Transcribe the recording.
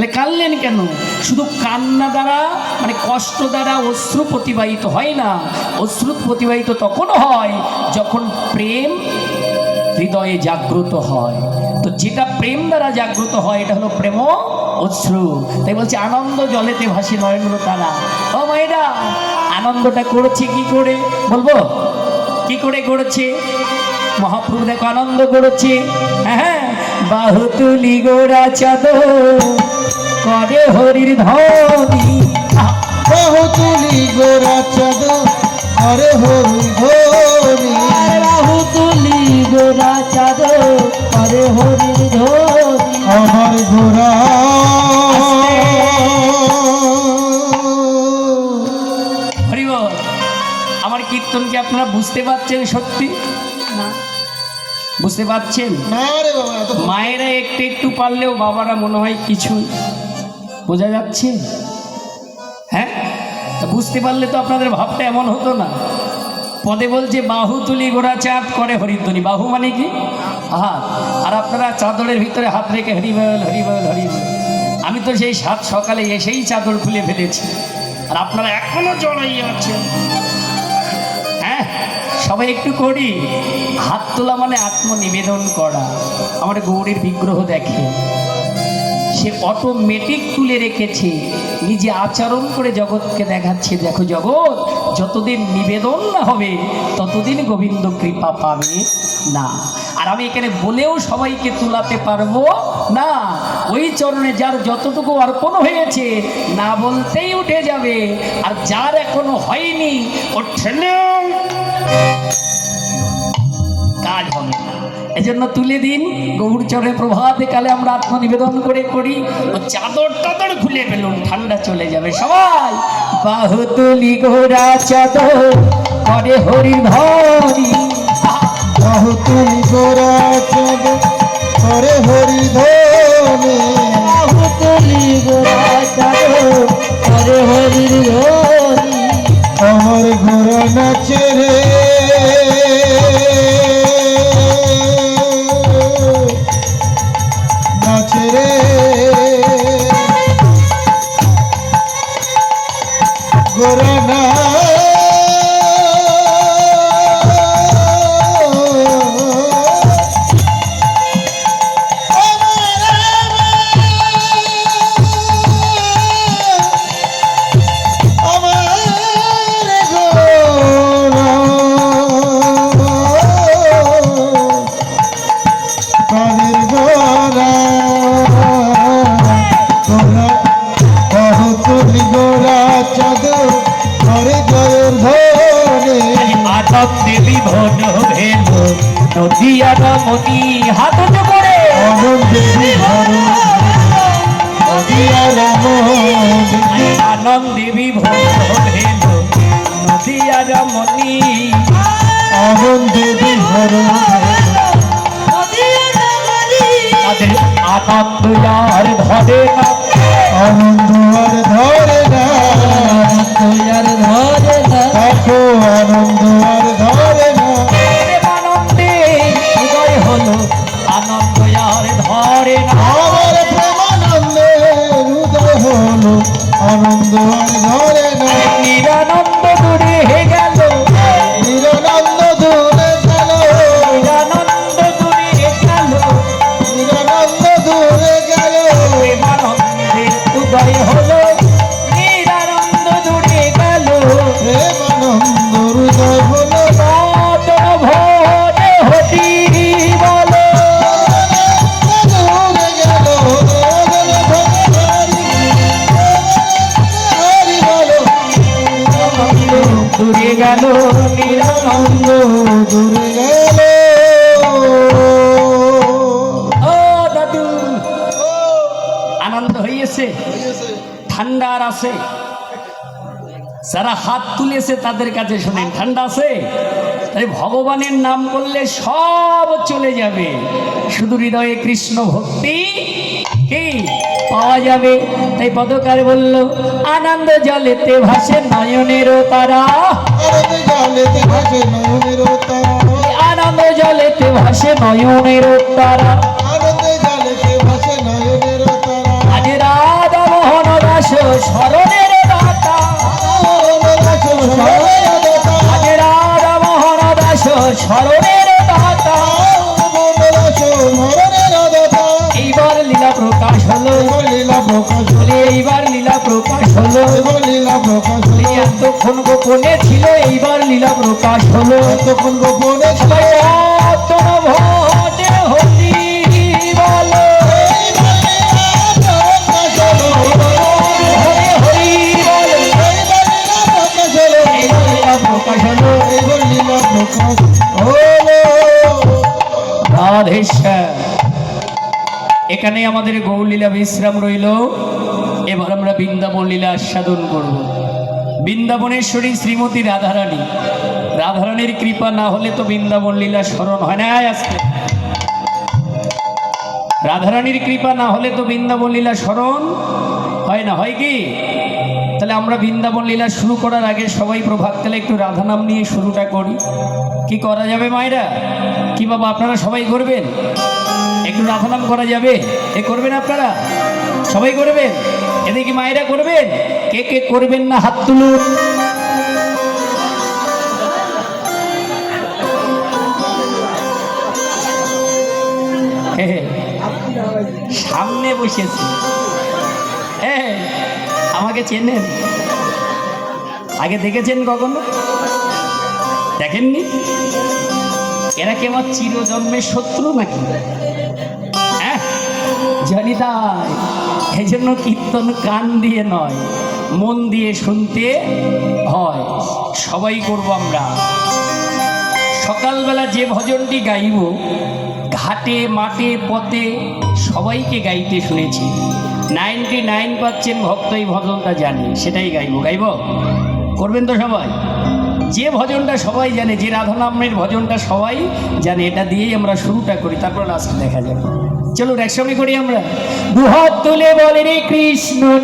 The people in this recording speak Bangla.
তাহলে কাঁদলেন কেন? শুধু কান্না দ্বারা মানে কষ্ট দ্বারা অশ্রু প্রতিবাহিত হয় না। অশ্রু প্রতিবাহিত তখনও হয় যখন প্রেম হৃদয়ে জাগ্রত হয়। তো যেটা প্রেম দ্বারা জাগ্রত হয় এটা হলো প্রেম অশ্রু। তাই বলছে আনন্দ জলেতে ভাসে নয়ন তারা। ও মায়েরা, আনন্দটা করেছে কি করে বলবো? কি করে করেছে? মহাপ্রভু দেখো আনন্দ করেছে। হ্যাঁ, বাহু তুলি গোরা চাদর করে হরির ধ্বনি। বাহু তুলি গোরা চাদর করে হরির ধ্বনি। বাহু তুলি গোরা চাদর করে হরির ধ্বনি। আমার গোরা হরিবল। আমার কীর্তন কি আপনারা বুঝতে পারছেন? সত্যি না বুঝতে পারছেন? না রে বাবা, এত মায়েরা একটু একটু পারলেও বাবারা মনে হয় কিছু বোঝা যাচ্ছে। হ্যাঁ, তা বুঝতে পারলে তো আপনাদের ভাবটা এমন হতো না। পদে বলছে বাহু তুলি গোড়া চাঁদ করে হরিধ্বনি। বাহু মানে কি? হাত। আর আপনারা চাদরের ভিতরে হাত রেখে হরিবল হরিবল হরিবল। আমি তো সেই সাত সকালে এসেই চাদর খুলে ফেলেছি, আর আপনারা এখনো জড়াই আছেন। হ্যাঁ, সবাই একটু করি। হাত তোলা মানে আত্মনিবেদন করা। আমার গৌরীর বিগ্রহ দেখে, সে অটোমেটিক তুলে রেখেছে, নিজে আচরণ করে জগৎকে দেখাচ্ছে, দেখো জগৎ, যতদিন নিবেদন না হবে ততদিন গোবিন্দ কৃপা পাবে না। আর আমি এখানে বলেও সবাইকে তুলাতে পারবো না। ওই চরণে যার যতটুকু অর্পণ হয়েছে না বলতেই উঠে যাবে, আর যার এখনো হয়নি ও ঠেলেও কাজ হবে না। এজন্য তুলে দিন গৌর চরণে প্রভাতে কালে আমরা আত্মনিবেদন করে করি। ও চাদর টাদর খুলে ফেলুন, ঠান্ডা চলে যাবে সবাই। বাহু তুলি গোরা চাদর করে হরি ধ্বনি। বাহু তুলি গোরা চাদর করে হরি ধ্বনি। বাহু তুলি গোরা চাদর করে হরি ধ্বনি। আমার গোরা নাচে রে নাচে রে গোরা না দেবী ভন ভেল নদিয়া রমণী হাত করে আনন্দে বিভোর ভেল নদিয়া রমণী। আনন্দে বিভোর তাদের আনন্দ আর ধরে না, আনন্দ আর ধরে না, আনন্দ আর ধরে না, দেখো আনন্দ আর ধরে না। আনন্দে হৃদয় হলো আনন্দ আর ধরে না। আমার প্রেমানন্দে হৃদয় হলো আনন্দ আর ধরে না। নিরানন্দ দূরে হে গেল, নিরানন্দ দূরে গেল, নিরানন্দ দূরে গেল, নিরানন্দ দূরে গেল। প্রেমানন্দে উদয় হলো, নিরানন্দ দূরে গেল, প্রেমানন্দ হৃদয় হলো নতন ভোরে হতি বলো। দূরে গেল, হরি বলো। দূরে গেল, নিরানন্দ দূরে গেল। ও দাদু আনন্দ হইয়েছে, ঠান্ডা আর আছে? যারা হাত তুলেছে তাদের কাছে শোনেন, ঠান্ডা আছে? তাই ভগবানের নাম করলে সব চলে যাবে, শুধু হৃদয়ে কৃষ্ণ ভক্তি কি পাওয়া যাবে। তাই পদকার বলল আনন্দ জলেতে ভাসে নয়নেরও তারা, আনন্দ জলেতে ভাসে নয়নেরও তারা, আনন্দ জলেতে ভাসে নয়নেরও তারা। আনন্দ জলেতে ভাসে নয়নেরও তারা। আজ রাত প্রকাশ হলো, এবার লীলা প্রকাশ বলে এইবার লীলা প্রকাশ হলো, এবার লীলা প্রকাশ বলে এতক্ষণ গোপনে ছিল এইবার লীলা প্রকাশ হলো। এতক্ষণ গোপনে সবাই অতন ভটে হরি বলো, হরি হরি বলো, এইবার লীলা প্রকাশ হলো। এবার লীলা প্রকাশ হলো। রাধেশ্যাম। এখানে আমাদের গৌরলীলা বিশ্রাম রইল। এবার আমরা বৃন্দাবন লীলা আস্বাদন করব। বৃন্দাবনেশ্বরী শ্রীমতী রাধারানী, রাধারানীর কৃপা না হলে তো বৃন্দাবন লীলা স্মরণ হয় না। আজকে রাধারানীর কৃপা না হলে তো বৃন্দাবন লীলা স্মরণ হয় না, হয় কি? তাহলে আমরা বৃন্দাবন লীলা শুরু করার আগে সবাই প্রভাতকালে একটু রাধা নাম নিয়ে শুরুটা করি। কি করা যাবে মায়েরা? কি বাবা আপনারা সবাই করবেন? একটু রাধা নাম করা যাবে? এ করবেন আপনারা? সবাই করবেন? এদিকে কি মায়েরা করবেন? কে কে করবেন না হাত তুলুন। হে হে, সামনে বসেছি। আমাকে চেনেন? আগে দেখেছেন কখনো? দেখেননি? এরা কি আমার চিরজন্মের শত্রু নাকি? হ্যাঁ, জানি তাই। এই জন্য কীর্তন কান দিয়ে নয়, মন দিয়ে শুনতে হয়। সবাই করব আমরা। সকালবেলা যে ভজনটি গাইব, ঘাটে মাঠে পথে সবাইকে গাইতে শুনেছি। 99% ভক্ত এই ভজনটা জানে, সেটাই গাইব। গাইব? করবেন তো সবাই? যে ভজনটা সবাই জানে, যে রাধা নামের ভজনটা সবাই জানে, এটা দিয়েই আমরা শুরুটা করি, তারপর লাস্ট দেখা যাবে। চলুন একসঙ্গে করি আমরা। দুহাত তুলে বলে রে কৃষ্ণ